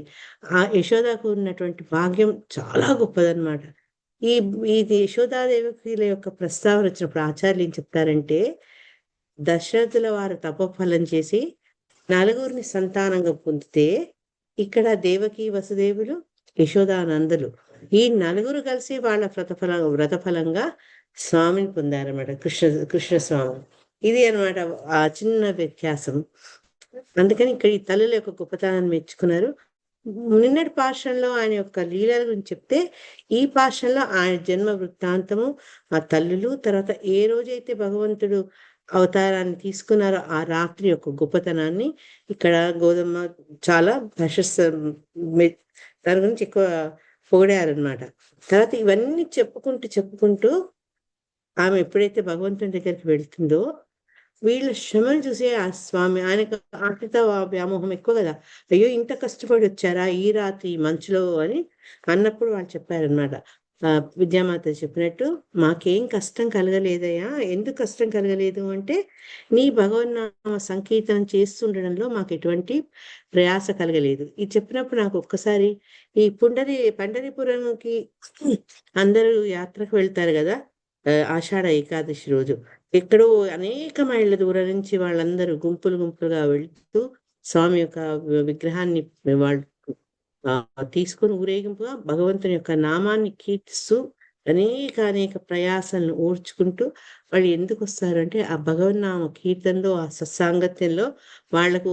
ఆ యశోదకు ఉన్నటువంటి భాగ్యం చాలా గొప్పదన్నమాట. ఈ యశోదాదేవిల యొక్క ప్రస్తావన వచ్చినప్పుడు ఆచార్యులు ఏం చెప్తారంటే దశరథుల వారు తపఫలం చేసి నలుగురిని సంతానంగా పొందితే ఇక్కడ దేవకి వసుదేవులు యశోదానందులు ఈ నలుగురు కలిసి వాళ్ళ వ్రతఫలంగా స్వామిని పొందారన్నమాట, కృష్ణస్వామి. ఇది అనమాట ఆ చిన్న వ్యత్యాసం. అందుకని ఇక్కడ ఈ తల్లుల యొక్క గొప్పతనాన్ని మెచ్చుకున్నారు. నిన్నటి పాఠంలో ఆయన యొక్క లీలల గురించి చెప్తే ఈ పాఠంలో ఆయన జన్మ వృత్తాంతము, ఆ తల్లులు, తర్వాత ఏ రోజైతే భగవంతుడు అవతారాన్ని తీసుకున్నారో ఆ రాత్రి యొక్క గొప్పతనాన్ని ఇక్కడ గౌతమ చాలా దాని గురించి ఎక్కువ పొగిడారనమాట. తర్వాత ఇవన్నీ చెప్పుకుంటూ ఆమె ఎప్పుడైతే భగవంతుని దగ్గరికి వెళ్తుందో వీళ్ళ శ్రమను చూసి ఆ స్వామి, ఆయనకు ఆకలితో వ్యామోహం ఎక్కువ కదా, అయ్యో ఇంత కష్టపడి వచ్చారా ఈ రాత్రి మంచులో అని అన్నప్పుడు వాళ్ళు చెప్పారనమాట. విద్యామాత చెప్పినట్టు మాకేం కష్టం కలగలేదయ్యా. ఎందుకు కష్టం కలగలేదు అంటే నీ భగవన్నామ సంకీర్తనం చేస్తుండడంలో మాకు ఎటువంటి ప్రయాస కలగలేదు. ఇది చెప్పినప్పుడు నాకు ఒక్కసారి ఈ పండరిపురంకి అందరూ యాత్రకు వెళ్తారు కదా ఆషాఢ ఏకాదశి రోజు, ఎక్కడో అనేక మైళ్ళ దూరం నుంచి వాళ్ళందరూ గుంపులుగా వెళ్తూ స్వామి యొక్క విగ్రహాన్ని వాళ్ళు తీసుకుని ఊరేగింపుగా భగవంతుని యొక్క నామాన్ని కీర్తిస్తూ అనేక ప్రయాసాలను ఓర్చుకుంటూ వాళ్ళు ఎందుకు వస్తారంటే ఆ భగవన్నామ కీర్తనలో, ఆ సత్సాంగత్యంలో వాళ్లకు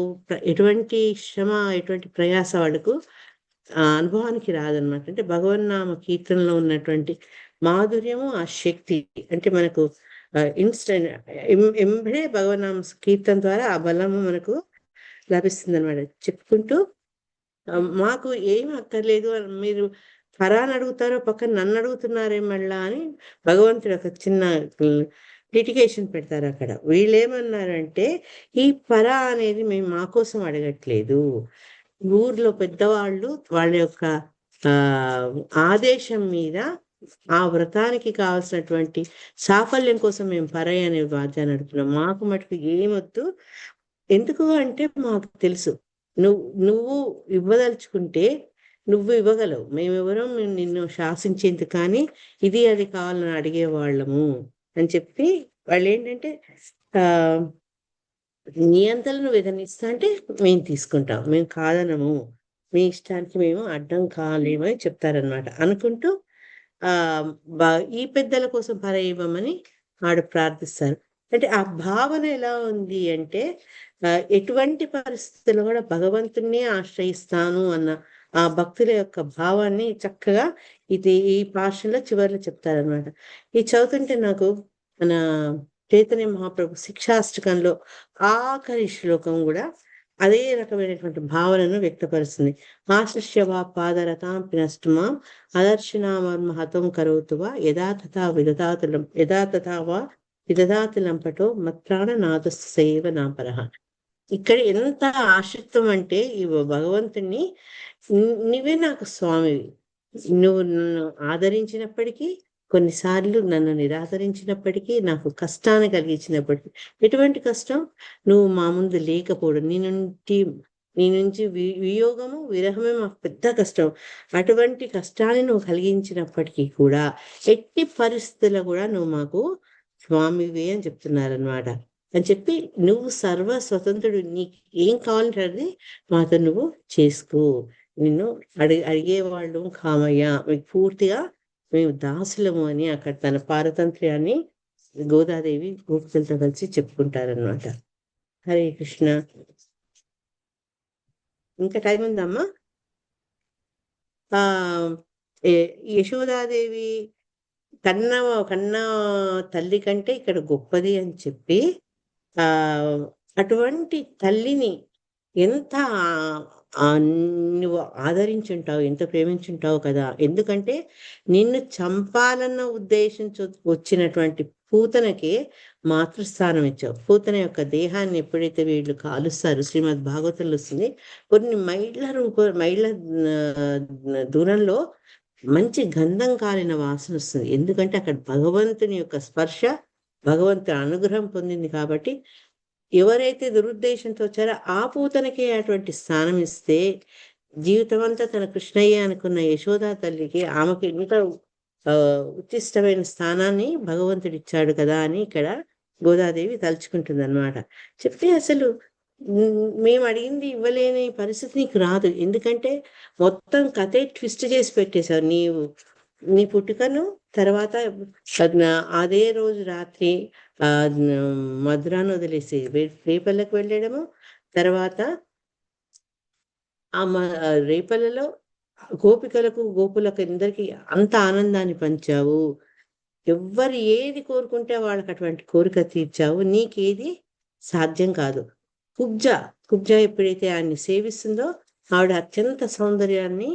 ఎటువంటి శ్రమ, ఎటువంటి ప్రయాస వాళ్ళకు అనుభవానికి రాదనమాట. అంటే భగవన్నామ కీర్తనలో ఉన్నటువంటి మాధుర్యము, ఆ శక్తి అంటే మనకు ఇన్స్టెంట్ ఎంబడే భగవన్నామ కీర్తన ద్వారా ఆ బలము మనకు లభిస్తుంది అనమాట. చెప్పుకుంటూ మాకు ఏం అక్కర్లేదు మీరు పరాని అడుగుతారో పక్కన నన్ను అడుగుతున్నారే మళ్ళా అని భగవంతుడు ఒక చిన్న లిటిగేషన్ పెడతారు అక్కడ. వీళ్ళేమన్నారంటే ఈ పరా అనేది మేము మా కోసం అడగట్లేదు, ఊర్లో పెద్దవాళ్ళు వాళ్ళ యొక్క ఆదేశం మీద ఆ వ్రతానికి కావాల్సినటువంటి సాఫల్యం కోసం మేము పరై అనే వాద్యాన్ని అడుగుతున్నాం, మాకు మటుకు ఏమొద్దు. ఎందుకు అంటే మాకు తెలుసు నువ్వు ఇవ్వదలుచుకుంటే నువ్వు ఇవ్వగలవు, మేమెవరం నిన్ను శాసించేందుకు కానీ ఇది అది కావాలని అడిగేవాళ్ళము అని చెప్పి వాళ్ళు ఏంటంటే నీ అంతలో నువ్వు ఏదైనా ఇస్తా అంటే మేము తీసుకుంటాం, మేము కాదనము, మీ ఇష్టానికి మేము అడ్డం కాలేము అని చెప్తారనమాట. అనుకుంటూ ఈ పెద్దల కోసం పర ఇవ్వమని వాడు ప్రార్థిస్తారు. అంటే ఆ భావన ఎలా ఉంది అంటే ఎటువంటి పరిస్థితుల్లో కూడా భగవంతుణ్ణి ఆశ్రయిస్తాను అన్న ఆ భక్తుల యొక్క భావాన్ని చక్కగా ఈ భాషలో చివరిలో చెప్తారనమాట. ఇది చదువుతుంటే నాకు మన చైతన్య మహాప్రభు శిక్షాష్టకంలో ఆఖరి శ్లోకం కూడా అదే రకమైనటువంటి భావనను వ్యక్తపరుస్తుంది. ఆశిష్యవా పాదరతాం పినష్టమా అదర్శనామహతం కరోతువా యథాతథా విదధాతులం యథాతథావా విదధాతులంపటో మత్రాణ నాదస్సు సేవ నాపరహ. ఇక్కడ ఎంత ఆశిత్వం అంటే ఈ భగవంతుణ్ణి నువ్వే నాకు స్వామివి, నువ్వు నన్ను ఆదరించినప్పటికీ, కొన్నిసార్లు నన్ను నిరాదరించినప్పటికీ, నాకు కష్టాన్ని కలిగించినప్పటికీ, ఎటువంటి కష్టం నువ్వు మా ముందు లేకపోవడం, నీ నుంచి వియోగము విరహమే మాకు పెద్ద కష్టం, అటువంటి కష్టాన్ని నువ్వు కలిగించినప్పటికీ కూడా ఎట్టి పరిస్థితుల్లో కూడా నువ్వు మాకు స్వామివి అని చెప్తున్నారనమాట. అని చెప్పి నువ్వు సర్వ స్వతంత్రుడు, నీకు ఏం కావాలంటే అది మాతో నువ్వు చేసుకో, నిన్ను అడిగేవాళ్ళు కామయ్య, మీకు పూర్తిగా మేము దాసులము అని అక్కడ తన పారతంత్ర్యాన్ని గోదాదేవి గోపికలతో కలిసి చెప్పుకుంటారనమాట. హరే కృష్ణ. ఇంకా టైం ఉందమ్మా. యశోదాదేవి కన్నా తల్లి కంటే ఇక్కడ గొప్పది అని చెప్పి అటువంటి తల్లిని ఎంత నువ్వు ఆదరించుంటావు, ఎంత ప్రేమించుంటావు కదా. ఎందుకంటే నిన్ను చంపాలన్న ఉద్దేశంతో వచ్చినటువంటి పూతనకి మాతృస్థానం ఇచ్చావు. పూతన యొక్క దేహాన్ని ఎప్పుడైతే వీళ్ళు కాలుస్తారు, శ్రీమద్ భాగవతంలో వస్తుంది, కొన్ని మైళ్ళ దూరంలో మంచి గంధం కాలిన వాసన వస్తుంది. ఎందుకంటే అక్కడ భగవంతుని యొక్క స్పర్శ, భగవంతుని అనుగ్రహం పొందింది. కాబట్టి ఎవరైతే దురుద్దేశంతో వచ్చారో ఆ పూతనకే అటువంటి స్థానం ఇస్తే, జీవితం అంతా తన కృష్ణయ్య అనుకున్న యశోదా తల్లికి ఆమెకి ఇంత ఉత్తిష్టమైన స్థానాన్ని భగవంతుడు ఇచ్చాడు కదా అని ఇక్కడ గోదాదేవి తలుచుకుంటుంది అనమాట. చెప్తే అసలు మేము అడిగింది ఇవ్వలేని పరిస్థితి నీకు రాదు, ఎందుకంటే మొత్తం కథే ట్విస్ట్ చేసి పెట్టేశావు. నీ పుట్టుకను తర్వాత అదే రోజు రాత్రి మధురాను వదిలేసి రేపల్లకు వెళ్ళడము, తర్వాత ఆ రేపల్లలో గోపులకు అందరికీ అంత ఆనందాన్ని పంచావు. ఎవ్వరు ఏది కోరుకుంటే వాళ్ళకి అటువంటి కోరిక తీర్చావు. నీకేది సాధ్యం కాదు. కుబ్జ ఎప్పుడైతే ఆయన్ని సేవిస్తుందో ఆవిడ అత్యంత సౌందర్యాన్ని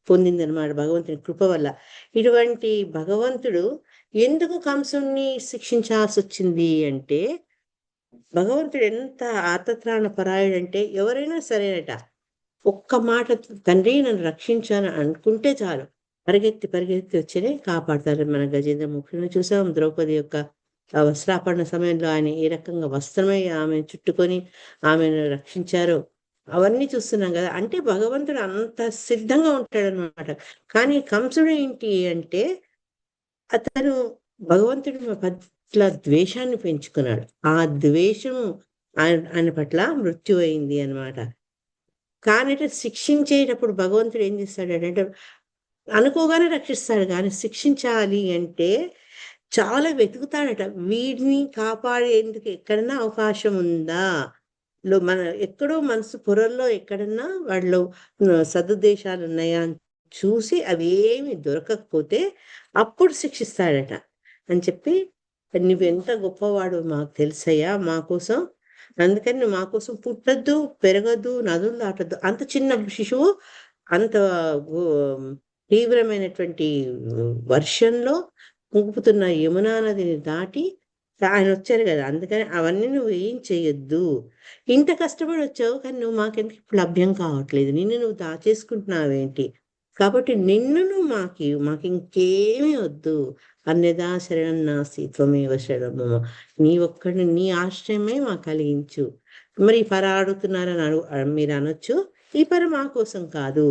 పొందిందనమాట భగవంతుని కృప వల్ల. ఇటువంటి భగవంతుడు ఎందుకు కంసుని శిక్షించాల్సి వచ్చింది అంటే, భగవంతుడు ఎంత ఆర్తత్రాణ పరాయుడంటే ఎవరైనా సరేనట ఒక్క మాట తండ్రి నన్ను రక్షించాను అనుకుంటే చాలు పరిగెత్తి వచ్చేనే కాపాడతారు. మన గజేంద్ర ముఖ్యంగా చూసాం. ద్రౌపది యొక్క వస్త్రాపరణ సమయంలో ఆయన ఏ రకంగా వస్త్రమై ఆమెను చుట్టుకొని ఆమెను రక్షించారో అవన్నీ చూస్తున్నాం కదా. అంటే భగవంతుడు అంత సిద్ధంగా ఉంటాడనమాట. కానీ కంసుడు ఏంటి అంటే అతను భగవంతుడి పట్ల ద్వేషాన్ని పెంచుకున్నాడు. ఆ ద్వేషము ఆయన పట్ల మృత్యు అయింది అనమాట. కానీ శిక్షించేటప్పుడు భగవంతుడు ఏం చేస్తాడు అంటే అనుకోగానే రక్షిస్తాడు, కానీ శిక్షించాలి అంటే చాలా వెతుకుతాడట. వీడిని కాపాడేందుకు ఎక్కడన్నా అవకాశం ఉందా, మన ఎక్కడో మనసు పొరల్లో ఎక్కడన్నా వాళ్ళు సదుద్దేశాలు ఉన్నాయా అని చూసి అవి ఏమి దొరకకపోతే అప్పుడు శిక్షిస్తాడట అని చెప్పి, నువ్వెంత గొప్పవాడు మాకు తెలుసయ్యా, మా కోసం, అందుకని నువ్వు మా కోసం పుట్టద్దు, పెరగద్దు, నదులు దాటద్దు. అంత చిన్న శిశువు అంత తీవ్రమైనటువంటి వర్షంలో కుంగుపుతున్న యమునా నదిని దాటి ఆయన వచ్చారు కదా, అందుకని అవన్నీ నువ్వు ఏం చేయొద్దు. ఇంత కష్టపడి వచ్చావు, కానీ నువ్వు మాకెందుకు ఇప్పుడు లభ్యం కావట్లేదు, నిన్ను నువ్వు దాచేసుకుంటున్నావేంటి, కాబట్టి నిన్ను నువ్వు మాకు ఇంకేమీ వద్దు. అన్యదా శరణం నాస్తి త్వమేవ శరణం మమ, నీ ఒక్కడిని, నీ ఆశ్రయమే మాకు కలిగించు. మరి ఈ పర అడుగుతున్నారని మీరు అనొచ్చు, ఈ పర మా కోసం కాదు,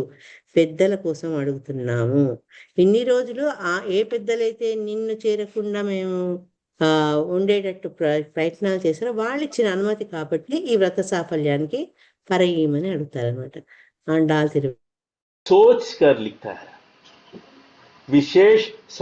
పెద్దల కోసం అడుగుతున్నాము. ఇన్ని రోజులు ఏ పెద్దలైతే నిన్ను చేరకుండా మేము ఉండేటట్టు ప్రయత్నాలు చేశారో వాళ్ళు ఇచ్చిన అనుమతి కాబట్టి ఈ వ్రత సాఫల్యానికి పరయమని అడుగుతారనమాట. అండాల్ తిరుగు सोच कर लिखता है विशेष